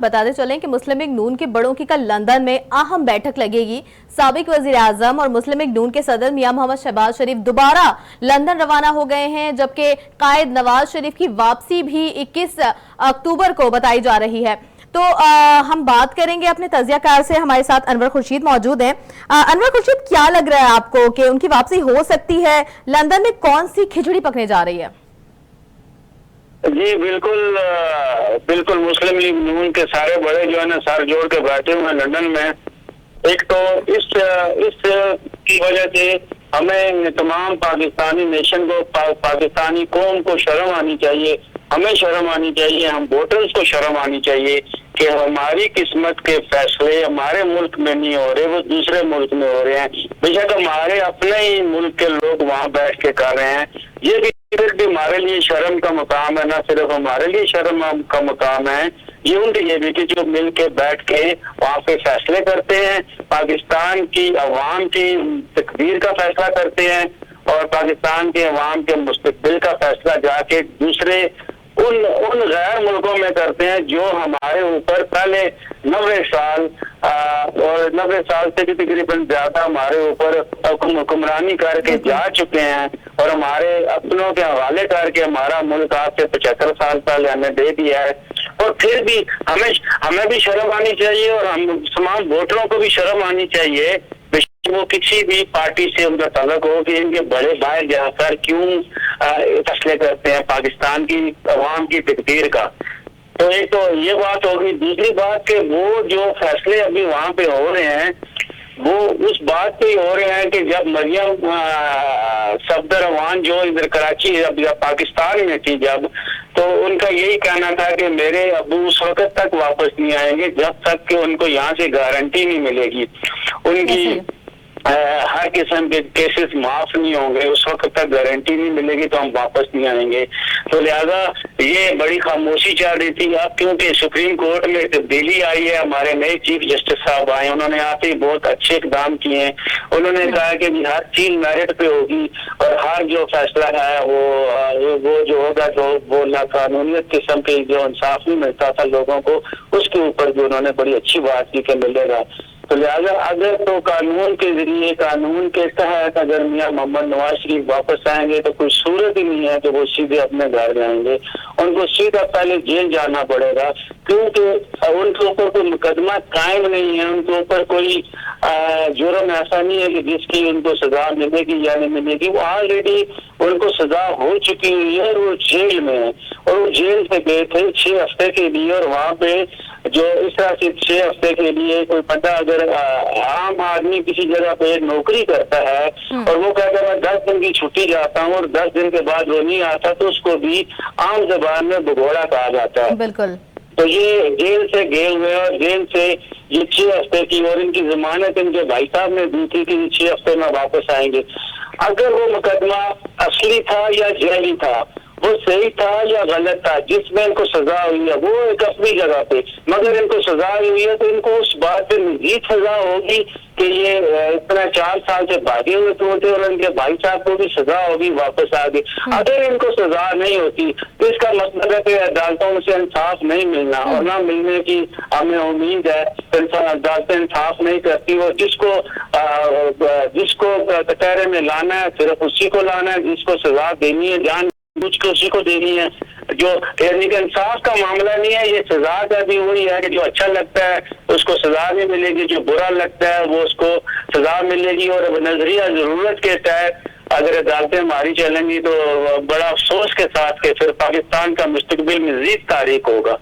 बताते चलें कि मुस्लिम लीग नून के बड़ों की कल लंदन में अहम बैठक लगेगी। साबिक वजीर आजम और मुस्लिम लीग नून के सदर मियां मोहम्मद शहबाज शरीफ दोबारा लंदन रवाना हो गए हैं, जबकि कायद नवाज शरीफ की वापसी भी 21 अक्टूबर को बताई जा रही है। तो हम बात करेंगे अपने तजियाकार से। हमारे साथ अनवर खुर्शीद मौजूद हैं। अनवर खुर्शीद, क्या लग रहा है आपको कि उनकी वापसी हो सकती है? लंदन में कौन सी खिचड़ी पकने जा रही है? जी बिल्कुल बिल्कुल मुस्लिम लीग नून के सारे बड़े जो है ना सर जोड़ के बैठे हुए हैं लंदन में। एक तो इस की वजह से हमें तमाम पाकिस्तानी नेशन को पाकिस्तानी कौम को शर्म आनी चाहिए, हमें शर्म आनी चाहिए, हम वोटर्स को शर्म आनी चाहिए कि हमारी किस्मत के फैसले हमारे मुल्क में नहीं हो रहे, वो दूसरे मुल्क में हो रहे हैं। बेशक हमारे अपने ही मुल्क के लोग वहाँ बैठ के कर रहे हैं। ये भी हमारे लिए शर्म का मुकाम है, ना सिर्फ हमारे लिए शर्म का मुकाम है, ये उनके लिए भी कि जो मिल के बैठ के वहाँ पे फैसले करते हैं, पाकिस्तान की अवाम की तकदीर का फैसला करते हैं और पाकिस्तान के अवाम के मुस्तकबिल का फैसला जाके दूसरे उन गैर मुल्कों में करते हैं जो हमारे ऊपर पहले 90 साल और 90 साल से भी तकरीबन ज्यादा हमारे ऊपर हुक्मरानी करके जा चुके हैं और हमारे अपनों के हवाले करके हमारा मुल्क आज से 75 साल पहले हमें दे दिया है। और फिर भी हमें भी शर्म आनी चाहिए और हम तमाम वोटरों को भी शर्म आनी चाहिए, वो किसी भी पार्टी से उनका तल्लुक हो कि इनके बड़े भाई जाकर क्यों फैसले करते हैं पाकिस्तान की अवाम की तकदीर का। तो एक तो ये बात होगी। दूसरी बात कि वो जो फैसले अभी वहां पे हो रहे हैं वो उस बात पे हो रहे हैं कि जब मरियम सफदर अवान जो इधर कराची जब पाकिस्तान में थी जब, तो उनका यही कहना था कि मेरे अबू उस वक्त तक वापस नहीं आएंगे जब तक कि उनको यहाँ से गारंटी नहीं मिलेगी, उनकी हर किस्म के केसेस माफ नहीं होंगे, उस वक्त तक गारंटी नहीं मिलेगी तो हम वापस नहीं आएंगे। तो लिहाजा ये बड़ी खामोशी चल रही थी। अब क्योंकि सुप्रीम कोर्ट में तब्दीली आई है, हमारे नए चीफ जस्टिस साहब आए, उन्होंने आते ही बहुत अच्छे इकदाम किए हैं। उन्होंने कहा कि हर चीज मेरिट पे होगी और हर जो फैसला है वो जो होगा तो वो कानूनियत किस्म के जो इंसाफ नहीं मिलता था लोगों को, उसके ऊपर भी उन्होंने बड़ी अच्छी बात की कि मिलेगा। तो लिहाजा अगर तो कानून के जरिए कानून के तहत अगर मियां मोहम्मद नवाज शरीफ वापस आएंगे तो कोई सूरत ही नहीं है कि वो सीधे अपने घर जाएंगे, उनको सीधा पहले जेल जाना पड़ेगा क्योंकि उनके ऊपर कोई मुकदमा कायम नहीं है, उनके ऊपर कोई जुर्म ऐसा नहीं है कि जिसकी उनको सजा मिलेगी या नहीं मिलेगी। वो ऑलरेडी उनको सजा हो चुकी हुई है और वो जेल में है और वो जेल से गए थे 6 हफ्ते के लिए और वहाँ पे जो इस तरह से 6 हफ्ते के लिए कोई बंदा अगर आम आदमी किसी जगह पे नौकरी करता है और वो कहता है मैं 10 दिन की छुट्टी जाता हूँ और 10 दिन के बाद वो नहीं आता तो उसको भी आम जबान में भगोड़ा कहा जाता है। बिल्कुल। तो ये जेल से गए हुए और जेल से ये 6 हफ्ते की और इनकी जमानत इनके भाई साहब ने दी थी कि 6 हफ्ते में वापस आएंगे। अगर वो मुकदमा असली था या जैली था, वो सही था या गलत था, जिसमें इनको सजा हुई है वो एक अपनी जगह पे, मगर इनको सजा हुई है तो इनको उस बात पे मजीद सजा होगी कि ये इतना 4 साल से भागे हुए थे और इनके भाई साहब को भी सजा होगी वापस आ गई। अगर इनको सजा नहीं होती तो इसका मतलब है कि अदालतों से इंसाफ नहीं मिलना और ना मिलने की हमें उम्मीद है। अदालतें इंसाफ नहीं करती और जिसको कटहरे में लाना है सिर्फ उसी को लाना है, जिसको सजा देनी है जान कुछ को उसी को देनी है। जो यानी कि इंसाफ का मामला नहीं है, ये सजा का भी वही है कि जो अच्छा लगता है उसको सजा भी मिलेगी, जो बुरा लगता है वो उसको सजा मिलेगी। और नजरिया जरूरत के तहत अगर अदालतें हमारी चलेंगी तो बड़ा अफसोस के साथ कि फिर पाकिस्तान का मुस्तकबिल मजीद तारीख होगा।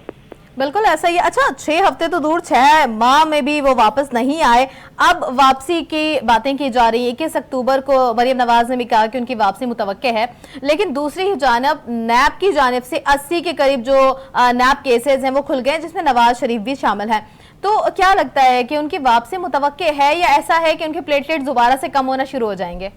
बिल्कुल ऐसा ही। अच्छा, 6 हफ्ते तो दूर 6 माह में भी वो वापस नहीं आए। अब वापसी की बातें की जा रही है। 21 अक्टूबर को मरियम नवाज ने भी कहा कि उनकी वापसी मुतवक्के है, लेकिन दूसरी ही जानब नैब की जानिब से 80 के करीब जो नैब केसेस हैं वो खुल गए जिसमें नवाज शरीफ भी शामिल है। तो क्या लगता है कि उनकी वापसी मुतवक्के है या ऐसा है कि उनके प्लेटलेट दोबारा से कम होना शुरू हो जाएंगे?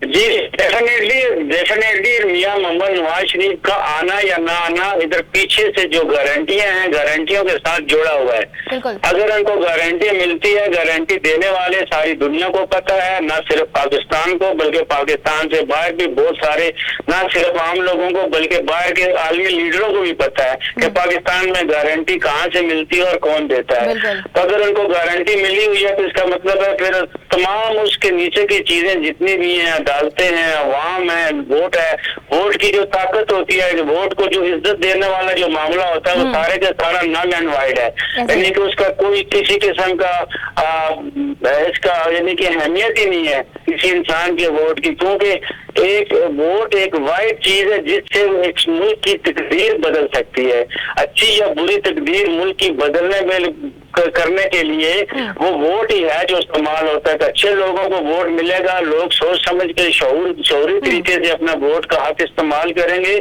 जी डेफिनेटली मियां मोहम्मद नवाज शरीफ का आना या ना आना इधर पीछे से जो गारंटियां हैं, गारंटियों के साथ जुड़ा हुआ है। बिल्कुल। अगर उनको गारंटी मिलती है, गारंटी देने वाले सारी दुनिया को पता है, ना सिर्फ पाकिस्तान को बल्कि पाकिस्तान से बाहर भी बहुत सारे, ना सिर्फ आम लोगों को बल्कि बाहर के आलमी लीडरों को भी पता है कि पाकिस्तान में गारंटी कहाँ से मिलती है और कौन देता है। तो अगर उनको गारंटी मिली हुई है तो इसका मतलब है फिर तमाम उसके नीचे की चीजें जितनी भी हैं, अदालतें हैं, अवाम है, वोट है, वोट की जो ताकत होती है, वोट को जो इज्जत देने वाला जो मामला होता है वो सारे का सारा नल एंड वाइड है। यानी कि उसका कोई किसी किस्म का इसका यानी कि अहमियत ही नहीं है किसी इंसान के वोट की, क्योंकि एक वोट एक वाइड चीज है जिससे एक मुल्क की तकदीर बदल सकती है। अच्छी या बुरी तकदीर मुल्क की बदलने में करने के लिए वो वोट ही है जो इस्तेमाल होता है। तो अच्छे लोगों को वोट मिलेगा, लोग सोच समझ के शौरी तरीके से अपना वोट का हक इस्तेमाल करेंगे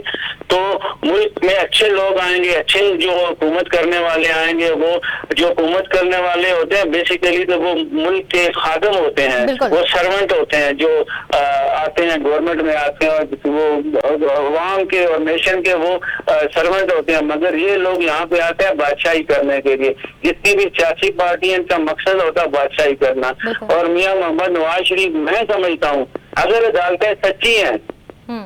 तो मुल्क में अच्छे लोग आएंगे, अच्छे जो हुकूमत करने वाले आएंगे। वो जो हुकूमत करने वाले होते हैं बेसिकली तो वो मुल्क के खादम होते हैं, वो सर्वेंट होते हैं जो आते हैं गवर्नमेंट में आते हैं और वो अवाम के और नेशन के वो सर्वेंट होते हैं। मगर ये लोग यहाँ पे आते हैं बादशाही करने के लिए। जितनी भी सियासी पार्टी है इनका मकसद होता है बादशाही करना। और मियां मोहम्मद नवाज शरीफ मैं समझता हूँ अगर अदालतें सच्ची हैं,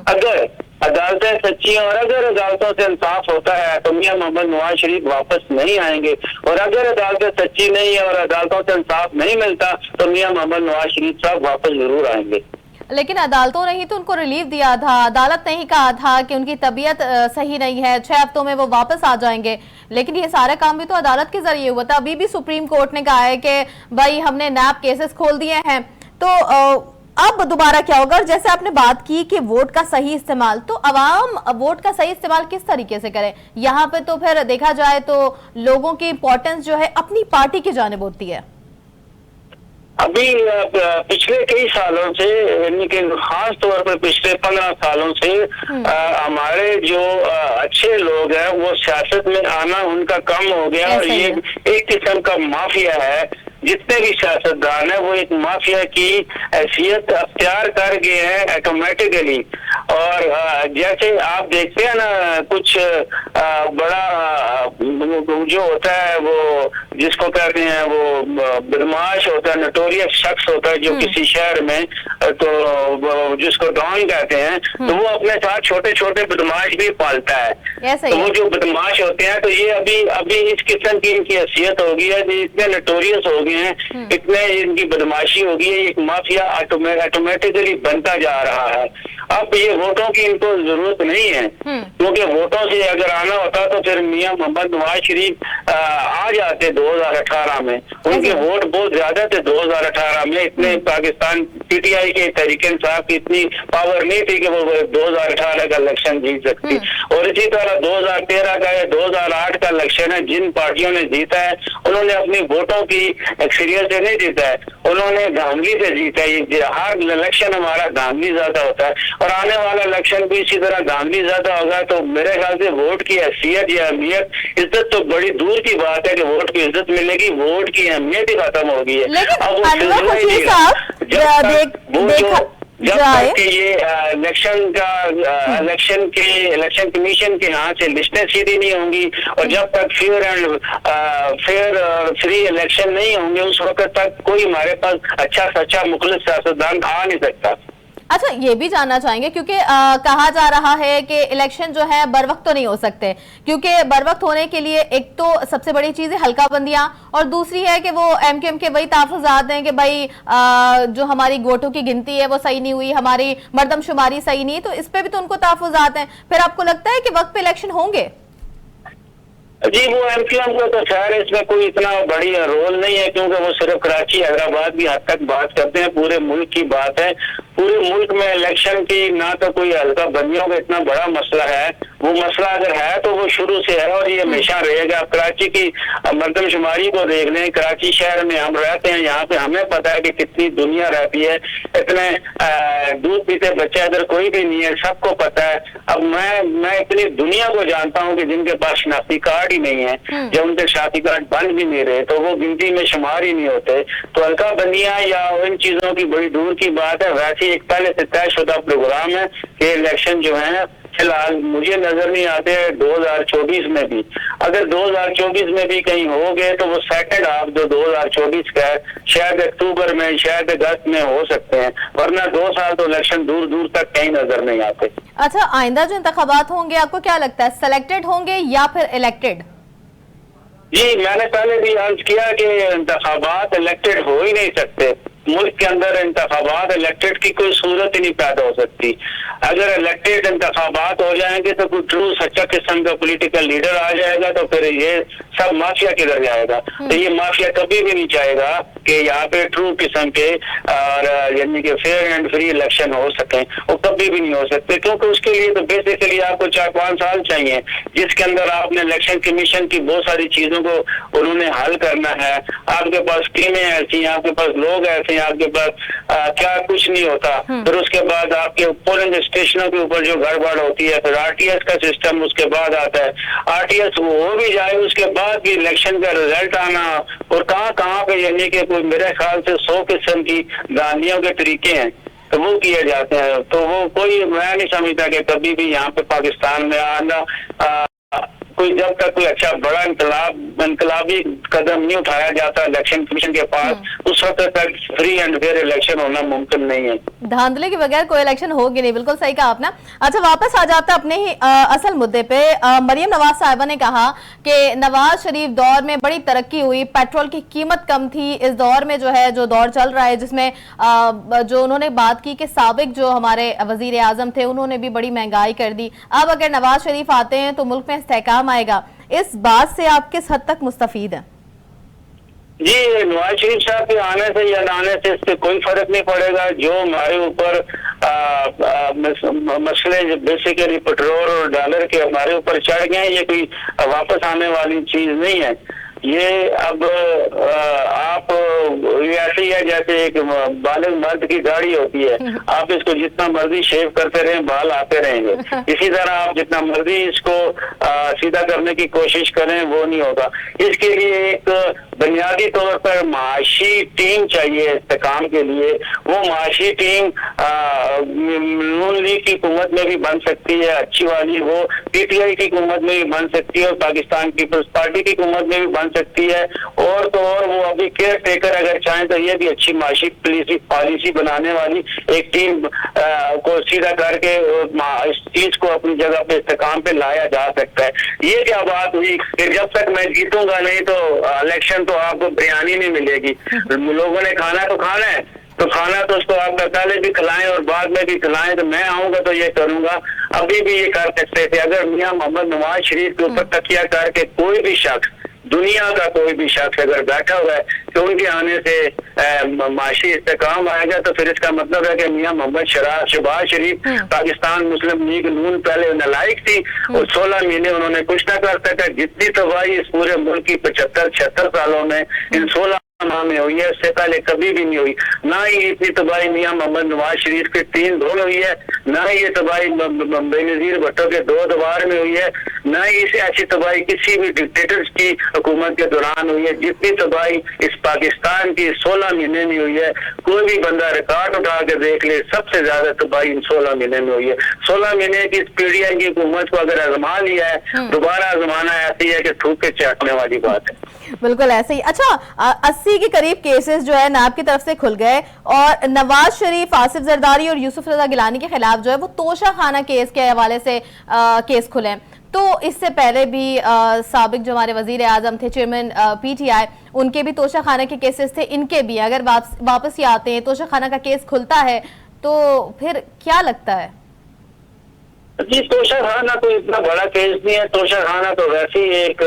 अगर अदालतें सच्ची हैं और अगर अदालतों से इंसाफ होता है तो मियां मोहम्मद नवाज शरीफ वापस नहीं आएंगे। और अगर अदालतें सच्ची नहीं है और अदालतों से इंसाफ नहीं मिलता तो मियां मोहम्मद नवाज शरीफ साहब वापस जरूर आएंगे। लेकिन अदालतों ने ही तो उनको रिलीफ दिया था, अदालत ने ही कहा था कि उनकी तबीयत सही नहीं है, 6 हफ्तों में वो वापस आ जाएंगे। लेकिन ये सारा काम भी तो अदालत के जरिए हुआ था। अभी भी सुप्रीम कोर्ट ने कहा है कि भाई हमने नैब केसेस खोल दिए हैं। तो अब दोबारा क्या होगा? और जैसे आपने बात की कि वोट का सही इस्तेमाल, तो अवाम वोट का सही इस्तेमाल किस तरीके से करें? यहाँ पे तो फिर देखा जाए तो लोगों की इंपॉर्टेंस जो है अपनी पार्टी की जानिब होती है। अभी पिछले कई सालों से यानी कि खास तौर पर पिछले 15 सालों से हमारे जो अच्छे लोग हैं वो सियासत में आना उनका कम हो गया और ये एक किस्म का माफिया है। जितने भी सियासतदान है वो एक माफिया की हैसियत अख्तियार कर गए हैं ऑटोमेटिकली। और जैसे आप देखते हैं ना कुछ बड़ा जो होता है वो जिसको कहते हैं वो बदमाश होता है, नोटोरियस शख्स होता है जो किसी शहर में तो जिसको डॉन कहते हैं, तो वो अपने साथ छोटे छोटे बदमाश भी पालता है। तो वो जो बदमाश होते हैं तो ये अभी इस किस्म की इनकी हैसियत होगी है, इतने नोटोरियस हो गए हैं, इतने इनकी बदमाशी होगी है, एक माफिया ऑटोमेटिकली बनता जा रहा है। अब ये वोटों की इनको जरूरत नहीं है, क्योंकि वोटों से अगर आना होता तो फिर मियां मोहम्मद नवाज शरीफ आ जाते 2018 में। उनके वोट बहुत ज्यादा थे 2018 में। इतने पाकिस्तान पीटीआई के तहरीक इंसाफ की इतनी पावर नहीं थी कि वो 2018 का इलेक्शन जीत सकती। और इसी तरह 2013 का या 2008 का इलेक्शन है, जिन पार्टियों ने जीता है उन्होंने अपनी वोटों की एक्सपीरियंस से नहीं जीता है, उन्होंने धांधली से जीता है। हर इलेक्शन हमारा धांधली ज्यादा होता है और आने वाला इलेक्शन भी इसी तरह धांधली ज्यादा होगा। तो मेरे ख्याल से वोट की हैसियत या अहमियत, इज्जत तो बड़ी दूर की बात है कि वोट की इज्जत मिलेगी, वोट की अहमियत ही खत्म हो गई है। अब वो सिलसिला ही नहीं रहा। जब तक ये इलेक्शन कमीशन के यहाँ से लिस्टें सीधी नहीं होंगी और जब तक फेयर फ्री इलेक्शन नहीं होंगे उस वक्त तक कोई हमारे पास अच्छा सच्चा मुखलिस सियासतदान आ नहीं सकता। अच्छा, ये भी जानना चाहेंगे क्योंकि कहा जा रहा है कि इलेक्शन जो है बर वक्त तो नहीं हो सकते, क्योंकि बर वक्त होने के लिए एक तो सबसे बड़ी चीज है हल्का बंदियां और दूसरी है कि वो एमकेएम के वही तहफ़्फ़ुज़ात हैं कि भाई जो हमारी वोटों की गिनती है वो सही नहीं हुई, हमारी मर्दमशुमारी सही नहीं, तो इस पे भी तो उनको तहफ़्फ़ुज़ात हैं। फिर आपको लगता है कि वक्त पे इलेक्शन होंगे? जी, वो एमकेएम को तो खैर इसमें कोई इतना बड़ी रोल नहीं है, क्योंकि वो सिर्फ कराची हैदराबाद भी हद तक बात करते हैं, पूरे मुल्क की बात है। पूरे मुल्क में इलेक्शन की ना तो कोई हल्का बंदियों का इतना बड़ा मसला है, वो मसला अगर है तो वो शुरू से है और ये हमेशा रहेगा। आप कराची की मर्दमशुमारी को देख लें, कराची शहर में हम रहते हैं, यहाँ पे हमें पता है कि कितनी दुनिया रहती है, इतने दूध पीते बच्चे इधर कोई भी नहीं है, सबको पता है। अब मैं इतनी दुनिया को जानता हूँ कि जिनके पास शनाख्ती कार्ड ही नहीं है, जब उनके शनाख्ती कार्ड बन भी नहीं रहे तो वो गिनती में शुमार ही नहीं होते। तो हल्का बंदियां या इन चीजों की बड़ी दूर की बात है। वैसे एक पहले से तयशुदा प्रोग्राम है कि इलेक्शन जो है फिलहाल मुझे नजर नहीं आते 2024 में भी। अगर 2024 में भी कहीं हो गए तो वो सेकंड हाफ जो 2024 का है शायद अक्टूबर में, शायद अगस्त में हो सकते हैं, वरना 2 साल तो इलेक्शन दूर दूर तक कहीं नजर नहीं आते। अच्छा, आइंदा जो इंतखाबात होंगे आपको क्या लगता है, सेलेक्टेड होंगे या फिर इलेक्टेड? जी, मैंने पहले भी अर्ज किया कि इंतखाबात इलेक्टेड हो ही नहीं सकते। मुल्क के अंदर इंतखाबात इलेक्टेड की कोई सूरत ही नहीं पैदा हो सकती। अगर इलेक्टेड इंतखाबात हो जाएंगे तो कोई ट्रू सच्चा किस्म का पॉलिटिकल लीडर आ जाएगा तो फिर ये सब माफिया किधर जाएगा। तो ये माफिया कभी भी नहीं चाहेगा कि यहाँ पे ट्रू किस्म के और यानी कि फेयर एंड फ्री इलेक्शन हो सके, वो कभी भी नहीं हो सकते, क्योंकि उसके लिए तो बेसिकली आपको 4-5 साल चाहिए, जिसके अंदर आपने इलेक्शन कमीशन की बहुत सारी चीजों को उन्होंने हल करना है। आपके पास टीमें ऐसी हैं, आपके पास लोग ऐसे, आपके पास क्या कुछ नहीं होता। फिर उसके बाद आपके पोलिंग स्टेशनों के ऊपर जो गड़बड़ होती है, फिर आरटीएस का सिस्टम उसके बाद आता है। आरटीएस हो भी जाए उसके बाद भी इलेक्शन का रिजल्ट आना और कहाँ पे यानी कि कोई मेरे ख्याल से 100 किस्म की गांधियों के तरीके हैं तो वो किए जाते हैं। तो वो कोई मैं नहीं समझता कि कभी भी यहाँ पे पाकिस्तान में आना कोई जब तक कोई अच्छा बड़ा इनकलाबी कदम नहीं उठाया जाता इलेक्शन कमीशन के पास, उस वक्त तक फ्री एंड फेयर इलेक्शन होना मुमकिन नहीं है। धांधली के बगैर कोई इलेक्शन होगी नहीं, बिल्कुल सही कहा आपने। अच्छा, वापस आ जाता अपने ही असल मुद्दे पे। मरियम नवाज साहिबा ने कहा कि नवाज शरीफ दौर में बड़ी तरक्की हुई, पेट्रोल की कीमत कम थी। इस दौर में जो है, जो दौर चल रहा है जिसमें जो उन्होंने बात की कि साबिक जो हमारे वजीर आजम थे उन्होंने भी बड़ी महंगाई कर दी, अब अगर नवाज शरीफ आते हैं तो मुल्क में इस्तेहकाम आएगा। इस बात से आप किस हद तक मुस्तफीद हैं? जी, नवाज शरीफ साहब के आने से या ना आने से इससे कोई फर्क नहीं पड़ेगा। जो हमारे ऊपर मसले बेसिकली पेट्रोल और डॉलर के हमारे ऊपर चढ़ गए हैं, ये कोई वापस आने वाली चीज नहीं है। ये अब आप ऐसे ही है जैसे एक बालिग मर्द की गाड़ी होती है, आप इसको जितना मर्जी शेव करते रहें बाल आते रहेंगे। इसी तरह आप जितना मर्जी इसको सीधा करने की कोशिश करें वो नहीं होगा। इसके लिए एक बुनियादी तौर पर माशी टीम चाहिए इस्तेकाम के लिए। वो माशी टीम नून लीग की हुकूमत में भी बन सकती है अच्छी वाली, वो पीटीआई की हुकूमत में भी बन सकती है और पाकिस्तान पीपल्स पार्टी की हुकूमत में भी बन सकती है। और तो और वो अभी केयर टेकर अगर चाहें तो ये भी अच्छी माशी पॉलिसी बनाने वाली एक टीम को सीधा करके इस चीज को अपनी जगह पे इस्तेकाम पे लाया जा सकता है। ये क्या बात हुई कि जब तक मैं जीतूंगा नहीं तो इलेक्शन तो आपको बिरयानी नहीं मिलेगी। लोगों ने खाना तो खाना है, तो खाना तो उसको आप पहले भी खिलाएं और बाद में भी खिलाएं। तो मैं आऊंगा तो ये करूंगा, अभी भी ये कर सकते थे। अगर मियां मोहम्मद नवाज शरीफ के ऊपर तकिया करके कोई भी शख्स, दुनिया का कोई भी शख्स अगर बैठा हुआ है कि उनके आने से माशी इस्तेकाम आएगा, तो फिर इसका मतलब है कि मियां मोहम्मद शहबाज शरीफ पाकिस्तान मुस्लिम लीग नून पहले नालायक थी और 16 महीने उन्होंने कुछ ना कर सका। जितनी तबाही इस पूरे मुल्क की 75-76 सालों में इन 16 माह में हुई है, इससे पहले कभी भी नहीं हुई। ना ही इतनी तबाही मियां मोहम्मद नवाज शरीफ के 3 दौर में हुई है, ना ही ये तबाही बेनजीर भुट्टो के 2 दौर में हुई है, ना ही इसे ऐसी तबाही किसी भी डिक्टेटर्स की हुकूमत के दौरान हुई है। जितनी तबाही इस पाकिस्तान की 16 महीने में हुई है, कोई भी बंदा रिकॉर्ड उठा के देख ले, सबसे ज्यादा तबाही इन 16 महीने में हुई है। 16 महीने की पीडीआई की हुकूमत को अगर आजमा लिया है, दोबारा आजमाना ऐसी है कि थूक के चाटने वाली बात है। बिल्कुल ऐसे ही। अच्छा, 80 के करीब केसेस जो है नाब की तरफ से खुल गए और नवाज शरीफ, आसिफ जरदारी और यूसुफ रजा गिलानी के खिलाफ जो है वो तोशा खाना केस के हवाले से केस खुले। तो इससे पहले भी साबिक जो हमारे वजीर आजम थे, चेयरमैन पीटीआई, उनके भी तोशा खाना के केसेस थे, इनके भी अगर वापस ही आते हैं, तोशा खाना का केस खुलता है तो फिर क्या लगता है? जी, तोशा खाना कोई इतना बड़ा केस नहीं है। तोशा खाना तो वैसे ही एक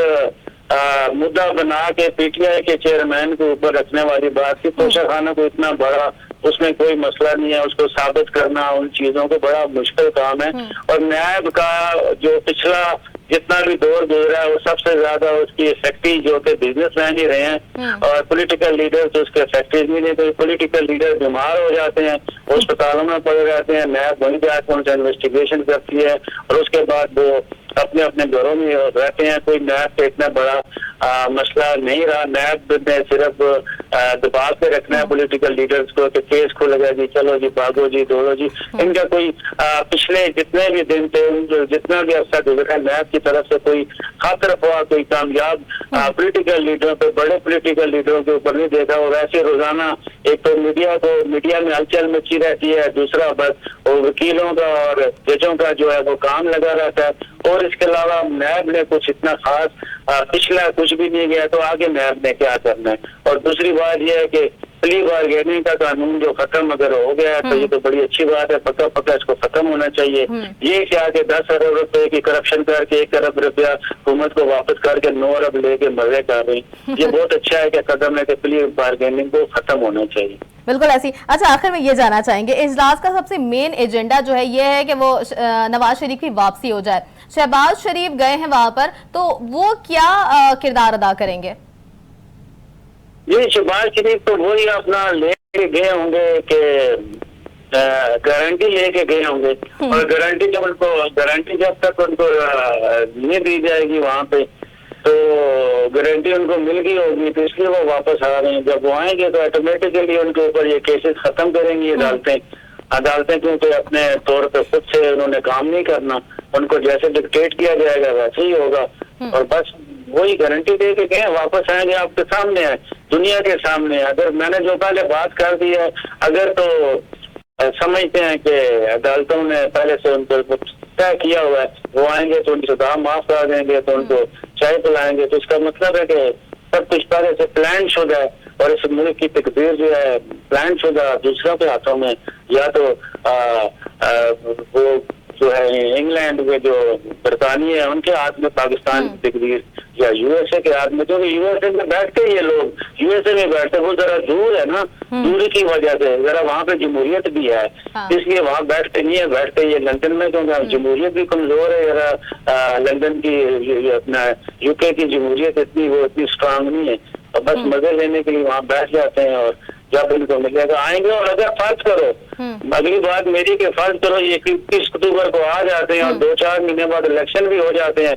मुद्दा बना के पीटीआई के चेयरमैन के ऊपर रखने वाली बात थी। तोशा खाना को इतना बड़ा, उसमें कोई मसला नहीं है। उसको साबित करना उन चीजों को बड़ा मुश्किल काम है। और नैब का जो पिछला जितना भी दौर गुजरा है वो सबसे ज्यादा उसकी इफेक्टिव जो कि बिजनेसमैन ही रहे हैं और पॉलिटिकल लीडर तो उसके इफेक्टिव भी नहीं। तो पॉलिटिकल लीडर बीमार हो जाते हैं, अस्पतालों में पड़े रहते हैं, नैब वहीं जाकर उनसे इन्वेस्टिगेशन करती है और उसके बाद वो अपने अपने घरों में रहते हैं। कोई नैब पे इतना बड़ा मसला नहीं रहा। नैब ने सिर्फ दबाव पे रखना है पॉलिटिकल लीडर्स को कि केस खुलेगा जी, चलो जी, भागो जी, दौड़ो जी। इनका कोई पिछले जितने भी दिन थे, जितना भी अरसा गुजरा, नैब की तरफ से कोई खातर हुआ, कोई कामयाब पॉलिटिकल लीडरों पे, बड़े पॉलिटिकल लीडरों के ऊपर नहीं देखा। और वैसे रोजाना एक तो मीडिया में हलचल मची रहती है, दूसरा बस और वकीलों का और जजों का जो है वो काम लगा रहता है। और इसके अलावा नैब ने कुछ इतना खास पिछला कुछ भी नहीं गया, तो आगे नैब ने क्या करना है। और दूसरी बात यह है कि प्ली बारगेनिंग का कानून जो खत्म अगर हो गया है तो ये तो बड़ी अच्छी बात है, पक्का इसको खत्म होना चाहिए। ये क्या कि 10 अरब रुपए की करप्शन करके 1 अरब रुपया हुकूमत को वापस करके 9 अरब लेके मजे कर रही, ये बहुत अच्छा है कि कदम है कि प्ली बारगेनिंग को खत्म होना चाहिए। बिल्कुल ऐसी। अच्छा, आखिर में ये जानना चाहेंगे, इजलास का सबसे मेन एजेंडा जो है ये है कि वो नवाज शरीफ की वापसी हो जाए। शहबाज शरीफ गए हैं वहां पर, तो वो क्या किरदार अदा करेंगे? ये शहबाज शरीफ तो वही अपना लेके गए होंगे कि गारंटी लेके गए होंगे, और गारंटी जब तक उनको नहीं दी जाएगी वहां पे, तो गारंटी उनको मिल गई होगी, तो इसलिए वो वापस आ रहे हैं। जब वो आएंगे तो ऑटोमेटिकली उनके ऊपर ये केसेस खत्म करेंगी अदालतें, क्योंकि अपने तौर पे खुद से उन्होंने काम नहीं करना, उनको जैसे डिक्टेट किया जाएगा वैसे ही होगा। और बस वही गारंटी दे के गए, वापस आएंगे आपके सामने है, दुनिया के सामने। अगर मैंने जो पहले बात कर दी है, अगर तो समझते हैं कि अदालतों ने पहले से उनको तय किया हुआ है, वो आएंगे तो उनकी सजा माफ कर देंगे, तो उनको चाय पिलाएंगे, तो इसका मतलब है कि सब कुछ पहले से प्लान शुदा है। और इस मुल्क की तकदीर जो है प्लान शुदा दूसरों के हाथों में, या तो वो जो है इंग्लैंड में जो बरतानिया है उनके हाथ में पाकिस्तान की तकदीर, या यूएसए के हाथ में, क्योंकि यूएसए में बैठते ये लोग यूएसए में बैठते, वो जरा दूर है ना, दूरी की वजह से जरा वहाँ पे जमहूरियत भी है, इसलिए वहाँ बैठते नहीं है, बैठते ये लंदन में, क्योंकि जमहूरियत भी कमजोर है जरा। लंदन की अपना यूके की जमहूरियत इतनी स्ट्रांग नहीं है, और बस मजे लेने के लिए वहाँ बैठ जाते हैं। और जब इनको मिलेगा आएंगे। और अगर फर्ज करो, अगली बात मेरी के फर्ज करो ये 31 अक्टूबर को आ जाते हैं और 2-4 महीने बाद इलेक्शन भी हो जाते हैं,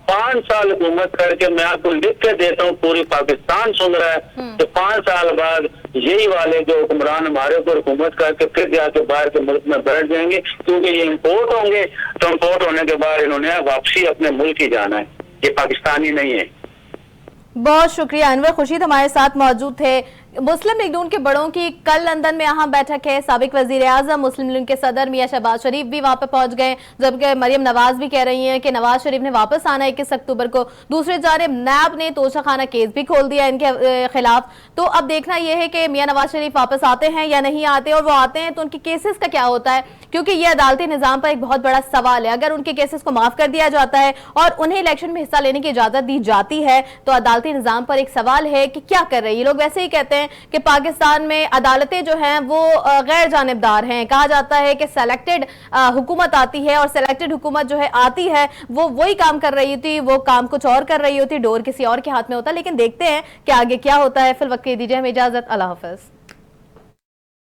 5 साल हुकूमत करके मैं आपको लिख के देता हूँ, पूरी पाकिस्तान सुन रहा है कि 5 साल बाद यही वाले जो हुक्मरान हमारे ऊपर हुकूमत करके फिर जाके बाहर के मुल्क में बैठ जाएंगे, क्योंकि ये इम्पोर्ट होंगे, तो इम्पोर्ट होने के बाद इन्होंने वापसी अपने मुल्क ही जाना है, ये पाकिस्तानी नहीं है। बहुत शुक्रिया। अनवर खुर्शीद हमारे साथ मौजूद थे। मुस्लिम लीग नून के बड़ों की कल लंदन में अहम बैठक है। साबिक वजीर आजम मुस्लिम लीग के सदर मियां शहबाज शरीफ भी वहां पर पहुंच गए, जबकि मरियम नवाज भी कह रही हैं कि नवाज शरीफ ने वापस आना 21 अक्टूबर को। दूसरी जानिब नैब ने तोशाखाना केस भी खोल दिया इनके खिलाफ। तो अब देखना यह है कि मियां नवाज शरीफ वापस आते हैं या नहीं आते, और वो आते हैं तो उनके केसेस का क्या होता है, क्योंकि ये अदालती निजाम पर एक बहुत बड़ा सवाल है। अगर उनके केसेस को माफ कर दिया जाता है और उन्हें इलेक्शन में हिस्सा लेने की इजाजत दी जाती है, तो अदालती निजाम पर एक सवाल है कि क्या कर रहे हैं ये लोग। वैसे ही कहते हैं कि पाकिस्तान में अदालतें जो हैं वो गैर जानिबदार हैं। कहा जाता है कि सेलेक्टेड हुकूमत आती है, और सेलेक्टेड हुकूमत जो है आती है वो वही काम कर रही होती, वो काम कुछ और कर रही होती, डोर किसी और के हाथ में होता। लेकिन देखते हैं कि आगे क्या होता है। फिल वक्त दीजिए हमें इजाजत। अल्लाह हाफिज।